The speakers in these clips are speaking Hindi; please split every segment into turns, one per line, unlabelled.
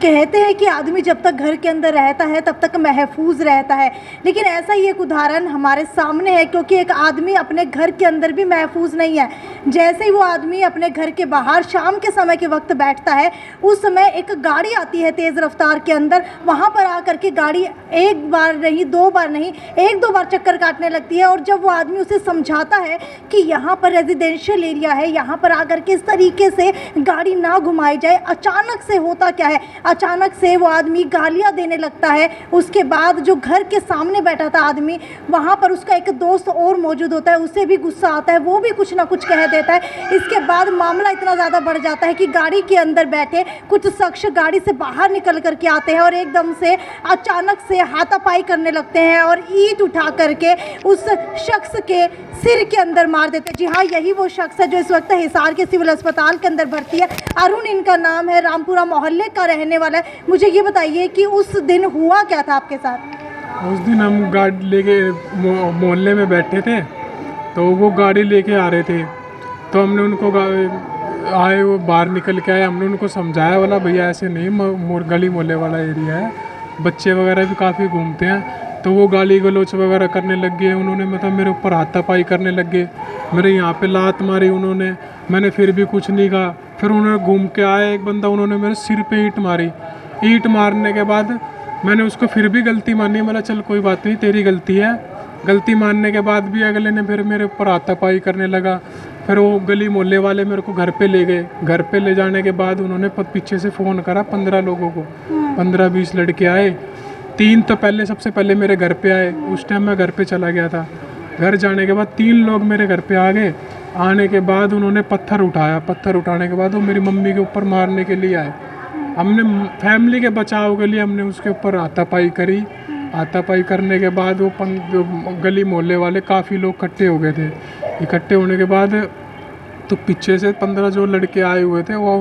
कहते हैं कि आदमी जब तक घर के अंदर रहता है तब तक महफूज रहता है, लेकिन ऐसा ही एक उदाहरण हमारे सामने है, क्योंकि एक आदमी अपने घर के अंदर भी महफूज नहीं है। जैसे ही वो आदमी अपने घर के बाहर शाम के समय के वक्त बैठता है, उस समय एक गाड़ी आती है तेज़ रफ्तार के अंदर। वहाँ पर आकर के गाड़ी एक बार नहीं, दो बार नहीं, एक दो बार चक्कर काटने लगती है। और जब वो आदमी उसे समझाता है कि यहाँ पर रेजिडेंशियल एरिया है, यहाँ पर आकर के इस तरीके से गाड़ी ना घुमाई जाए, अचानक से होता क्या है, अचानक से वो आदमी गालियां देने लगता है। उसके बाद जो घर के सामने बैठा था आदमी, वहाँ पर उसका एक दोस्त और मौजूद होता है, उसे भी गुस्सा आता है, वो भी कुछ ना कुछ कह देता है। इसके बाद मामला इतना ज़्यादा बढ़ जाता है कि गाड़ी के अंदर बैठे कुछ शख्स गाड़ी से बाहर निकल करके आते हैं और एकदम से अचानक से हाथापाई करने लगते हैं और ईंट उठा करके उस शख्स के सिर के अंदर मार देते हैं। जी हाँ, यही वो शख्स है जो इस वक्त हिसार के सिविल अस्पताल के अंदर भर्ती है। अरुण इनका नाम है, रामपुरा मोहल्ले का रहने वाला है। मुझे ये बताइए कि उस दिन हुआ क्या था आपके साथ?
उस दिन हम गाड़ी लेके मोहल्ले में बैठे थे, तो वो गाड़ी लेके आ रहे थे, तो हमने उनको आए, वो बाहर निकल के आए। हमने उनको समझाया, वाला भैया ऐसे नहीं, गली मोहल्ले वाला एरिया है, बच्चे वगैरह भी काफ़ी घूमते हैं। तो वो गाली गलोच वगैरह करने लग गए। उन्होंने मतलब मेरे ऊपर हाथापाई करने लग गए, मेरे यहाँ पे लात मारी उन्होंने। मैंने फिर भी कुछ नहीं कहा। फिर उन्होंने घूम के आए एक बंदा, उन्होंने मेरे सिर पे ईंट मारी। ईंट मारने के बाद मैंने उसको फिर भी गलती मानी, बोला चल कोई बात नहीं, तेरी गलती है। गलती मानने के बाद भी अगले ने फिर मेरे ऊपर हाथापाई करने लगा। फिर वो गली मोहल्ले वाले मेरे को घर पे ले गए। घर पे ले जाने के बाद उन्होंने पीछे से फ़ोन करा 15 लोगों को, 15-20 लड़के आए। 3 तो पहले, सबसे पहले मेरे घर पे आए। उस टाइम मैं घर पे चला गया था। घर जाने के बाद 3 लोग मेरे घर पे आ गए। आने के बाद उन्होंने पत्थर उठाया। पत्थर उठाने के बाद वो मेरी मम्मी के ऊपर मारने के लिए आए। हमने फैमिली के बचाव के लिए हमने उसके ऊपर हाथापाई करी। हाथापाई करने के बाद वो गली मोहल्ले वाले काफ़ी लोग इकट्ठे हो गए थे। इकट्ठे होने के बाद तो पीछे से 15 जो लड़के आए हुए थे, वो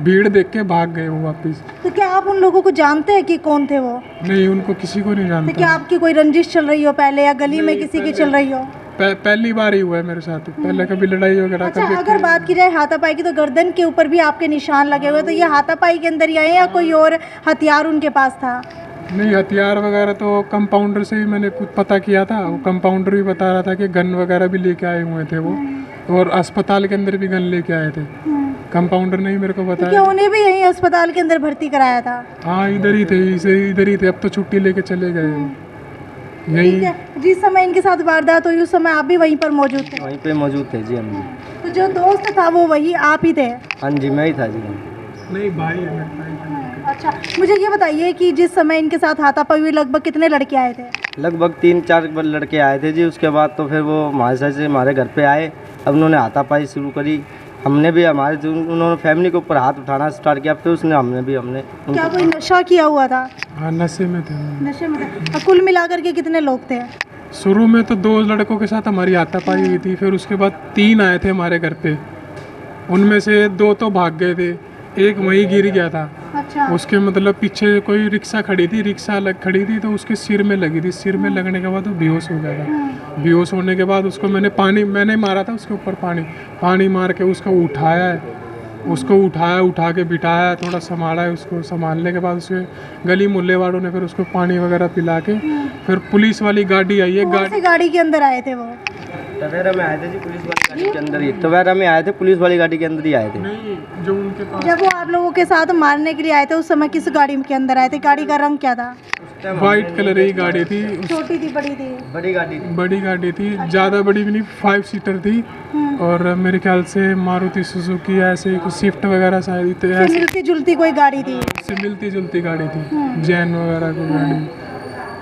भीड़ देख के भाग गए वो वापस।
तो क्या आप उन लोगों को जानते हैं कि कौन थे वो?
नहीं, उनको किसी को नहीं जानता।
तो क्या आपकी कोई रंजिश चल रही हो पहले, या गली में किसी की चल रही हो?
पहली बार ही हुआ है मेरे साथ, पहले कभी लड़ाई वगैरह।
अच्छा, अगर बात की जाए हाथापाई की, तो गर्दन के ऊपर भी आपके निशान लगे हुए, तो ये हाथापाई के अंदर ही आए या कोई और हथियार उनके पास था?
नहीं, हथियार वगैरह तो कंपाउंडर से ही मैंने कुछ पता किया था। वो कंपाउंडर भी बता रहा था कि गन वगैरह भी लेके आए हुए थे वो, और अस्पताल के अंदर भी गन लेके आए थे। कंपाउंडर ने ही मेरे को बताया।
क्या उन्हें भी यहीं अस्पताल के अंदर भर्ती कराया था?
हाँ, इधर ही थे, इधर ही थे। अब तो छुट्टी लेके चले गए यही।
जिस समय इनके साथ वारदात हुई उस समय आप भी वहीं पर मौजूद थे?
वहीं पे मौजूद थे जी हम जी।
तो जो दोस्त था वो वही आप ही थे?
हाँ जी, मैं ही था जी।
नहीं, भाई है मेरा भाई।
अच्छा, मुझे ये बताइए कि जिस समय इनके साथ हाथापाई हुई लगभग कितने लड़के आए थे?
लगभग 3-4 लड़के आए थे जी। उसके बाद तो फिर वो हमारे साथ से हमारे घर पे आए। अब उन्होंने हाथापाई शुरू करी। हमने भी हमारे जो उन्होंने फैमिली के ऊपर हाथ उठाना स्टार्ट किया। फिर उसने हमने
क्या कोई नशा किया हुआ था?
हाँ, नशे में थे।
नशे में थे। कुल मिलाकर के कितने लोग थे?
शुरू में तो 2 लड़कों के साथ हमारी हाथापाई हुई थी। फिर उसके बाद 3 आए थे हमारे घर पे। उनमें से 2 तो भाग गए थे, एक वहीं गिर गया था।
अच्छा।
उसके मतलब पीछे कोई रिक्शा खड़ी थी, खड़ी थी, तो उसके सिर में लगी थी। सिर में लगने के बाद वो बेहोश हो गया था। बेहोश होने के बाद उसको मैंने मारा था उसके ऊपर पानी मार के उसको उठाया है। उसको उठा के बिठाया, थोड़ा संभाला है उसको। संभालने के बाद उसके गली मोहल्ले वालों ने फिर उसको पानी वगैरह पिला के फिर पुलिस वाली गाड़ी आई है।
गाड़ी के अंदर आए थे वो?
टवेरा में आए थे जी, पुलिस वाली गाड़ी के अंदर ही। टवेरा में आए थे, पुलिस वाली गाड़ी के अंदर ही आए थे।
नहीं, जो उनके पास
जब वो आप लोगों के साथ मारने के लिए आए थे उस समय किस गाड़ी के अंदर आए थे? गाड़ी का रंग क्या था?
वाइट कलर की गाड़ी थी।
छोटी थी, बड़ी थी?
बड़ी गाड़ी थी।
बड़ी गाड़ी थी, ज़्यादा बड़ी भी नहीं, 5 सीटर थी। और मेरे ख्याल से मारुति सुजुकी ऐसे कुछ स्विफ्ट वगैरह शायद
मिलती जुलती कोई गाड़ी थी?
उससे मिलती जुलती गाड़ी थी, जैन वगैरह की गाड़ी।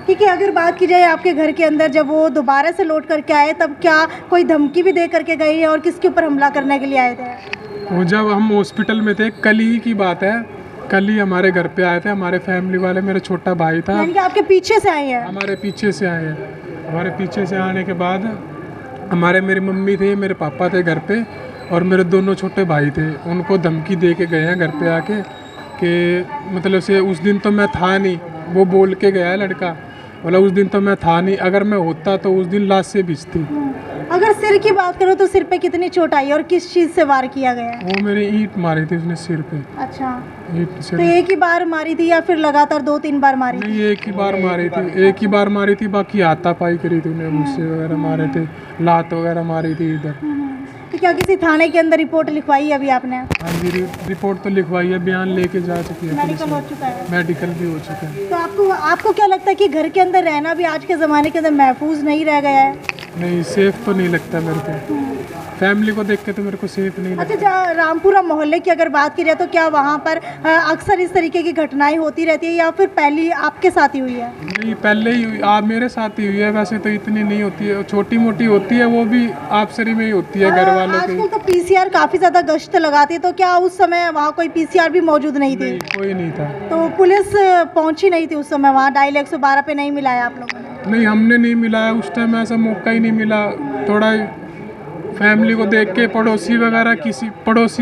ठीक है, अगर बात की जाए आपके घर के अंदर जब वो दोबारा से लौट करके आए, तब क्या कोई धमकी भी दे करके गई और किसके ऊपर हमला करने के लिए आए थे?
वो जब हम हॉस्पिटल में थे, कल ही की बात है, कल ही हमारे घर पे आए थे हमारे फैमिली वाले। मेरा छोटा भाई था।
यानी कि आपके पीछे से आए हैं?
हमारे पीछे से आए हैं। हमारे पीछे से आने के बाद मेरी मम्मी थे, मेरे पापा थे घर पे, और मेरे 2 छोटे भाई थे। उनको धमकी दे के गए हैं घर पे आके कि मतलब से उस दिन तो मैं था नहीं। वो बोल के गया है लड़का, बोला उस दिन तो मैं था नहीं, अगर मैं होता तो उस दिन लाश से भिजती।
अगर सिर की बात करो तो सिर पे कितनी चोट आई और किस चीज़ से वार किया गया है?
वो मेरे ईंट मारी थी उसने सिर पे।
अच्छा,
ईंट से
तो एक ही बार मारी थी या फिर लगातार 2-3 बार मारी थी?
नहीं, एक ही बार मारी थी, एक ही बार मारी थी, बाकी हाथापाई करी थी उन्हें, मुझसे वगैरह मारे थे, लात वगैरह मारी थी इधर।
तो क्या किसी थाने के अंदर रिपोर्ट लिखवाई है अभी आपने?
हाँ जी, रिपोर्ट तो लिखवाई है, बयान लेके जा चुकी है पुलिस
मेडिकल हो
में।
चुका है?
मेडिकल भी हो चुका है।
तो आपको क्या लगता है कि घर के अंदर रहना भी आज के ज़माने के अंदर महफूज नहीं रह गया है?
नहीं, सेफ तो नहीं लगता मेरे को, फैमिली को देख के तो मेरे को सेफ नहीं
अच्छा,
लगता।
जहाँ रामपुरा मोहल्ले की अगर बात की जाए तो क्या वहाँ पर अक्सर इस तरीके की घटनाएं होती रहती है या फिर पहली आपके साथ ही हुई है?
नहीं, पहले ही हुई, आप मेरे साथ ही हुई है, वैसे तो इतनी नहीं होती है, छोटी मोटी होती है, वो भी आपसरी में ही होती है घर वालों की।
आजकल तो पीसीआर काफ़ी ज़्यादा गश्त लगाती है, तो क्या उस समय वहाँ कोई पीसीआर भी मौजूद नहीं थी?
नहीं, कोई नहीं था।
तो पुलिस पहुँची नहीं थी उस समय वहाँ? डायल 112 पे नहीं मिलाया आप लोगों ने?
नहीं, हमने नहीं मिलाया उस टाइम, ऐसा मौका ही नहीं मिला। थोड़ा फैमिली को देख के पड़ोसी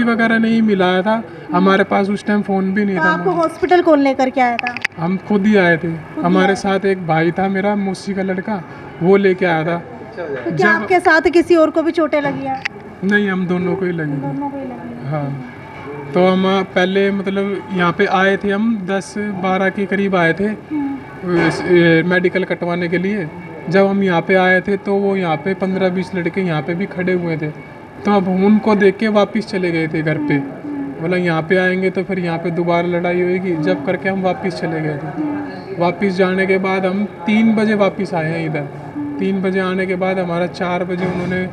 वगैरह नहीं मिलाया था, हमारे पास उस टाइम फ़ोन भी नहीं
तो
था।
आपको हॉस्पिटल कौन लेकर के आया था?
हम खुद ही आए थे, हमारे साथ एक भाई था मेरा, मौसी का लड़का, वो लेके आया था।
तो क्या आपके साथ किसी और को भी चोटें लगी हैं?
नहीं, हम दोनों को ही लगी थी।
दोनों को ही लगी हैं।
हाँ, तो हम पहले मतलब यहाँ पे आए थे, हम 10-12 के करीब आए थे मेडिकल कटवाने के लिए। जब हम यहाँ पे आए थे तो वो यहाँ पे 15-20 लड़के यहाँ पे भी खड़े हुए थे, तो अब उनको देख के वापस चले गए थे घर पे, बोला यहाँ पे आएंगे तो फिर यहाँ पे दोबारा लड़ाई होएगी, जब करके हम वापस चले गए थे। वापस जाने के बाद हम 3 बजे वापस आए हैं इधर। 3 बजे आने के बाद हमारा 4 बजे उन्होंने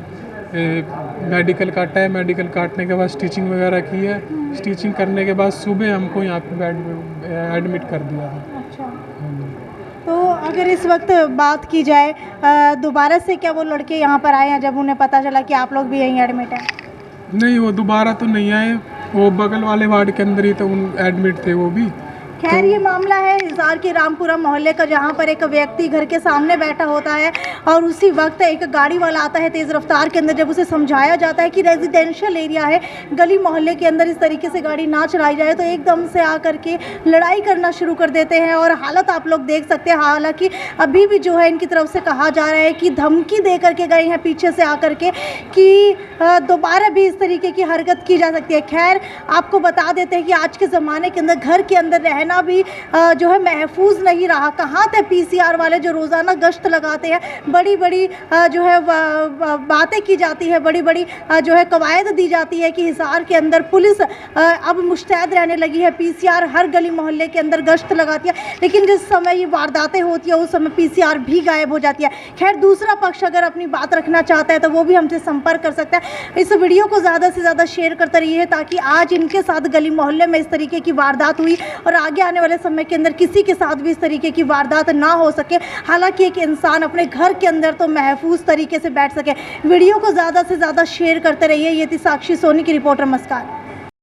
मेडिकल काटा है, मेडिकल काटने के बाद स्टिचिंग वगैरह की है, स्टिचिंग करने के बाद सुबह हमको यहाँ पे बेड में एडमिट कर दिया था।
अच्छा, तो अगर इस वक्त बात की जाए दोबारा से क्या वो लड़के यहाँ पर आए हैं जब उन्हें पता चला कि आप लोग भी यहीं एडमिट हैं?
नहीं, वो दोबारा तो नहीं आए, वो बगल वाले वार्ड के अंदर ही तो एडमिट थे वो भी।
खैर, ये मामला है हिसार के रामपुरा मोहल्ले का, जहाँ पर एक व्यक्ति घर के सामने बैठा होता है और उसी वक्त एक गाड़ी वाला आता है तेज़ रफ्तार के अंदर। जब उसे समझाया जाता है कि रेजिडेंशियल एरिया है, गली मोहल्ले के अंदर इस तरीके से गाड़ी ना चलाई जाए, तो एकदम से आकर के लड़ाई करना शुरू कर देते हैं। और हालत आप लोग देख सकते हैं, हालांकि अभी भी जो है इनकी तरफ से कहा जा रहा है कि धमकी दे करके गए हैं पीछे से आकर के कि दोबारा भी इस तरीके की हरकत की जा सकती है। खैर, आपको बता देते हैं कि आज के ज़माने के अंदर घर के अंदर रहना भी जो है महफूज नहीं रहा। कहाँ थे पीसीआर वाले जो रोज़ाना गश्त लगाते हैं, बड़ी बड़ी जो है बातें की जाती है, बड़ी बड़ी जो है कवायद दी जाती है कि हिसार के अंदर पुलिस अब मुस्तैद रहने लगी है, पीसीआर हर गली मोहल्ले के अंदर गश्त लगाती है, लेकिन जिस समय ये वारदातें होती है उस समय पीसीआर भी गायब हो जाती है। खैर, दूसरा पक्ष अगर अपनी बात रखना चाहता है तो वो भी हमसे संपर्क कर सकता है। इस वीडियो को ज़्यादा से ज़्यादा शेयर करते रहिए ताकि आज इनके साथ गली मोहल्ले में इस तरीके की वारदात हुई और आगे आने वाले समय के अंदर किसी के साथ भी इस तरीके की वारदात ना हो सके। हालांकि एक इंसान अपने घर के अंदर तो महफूज तरीके से बैठ सके। वीडियो को ज़्यादा से ज़्यादा शेयर करते रहिए। ये थी साक्षी सोनी की रिपोर्टर। नमस्कार।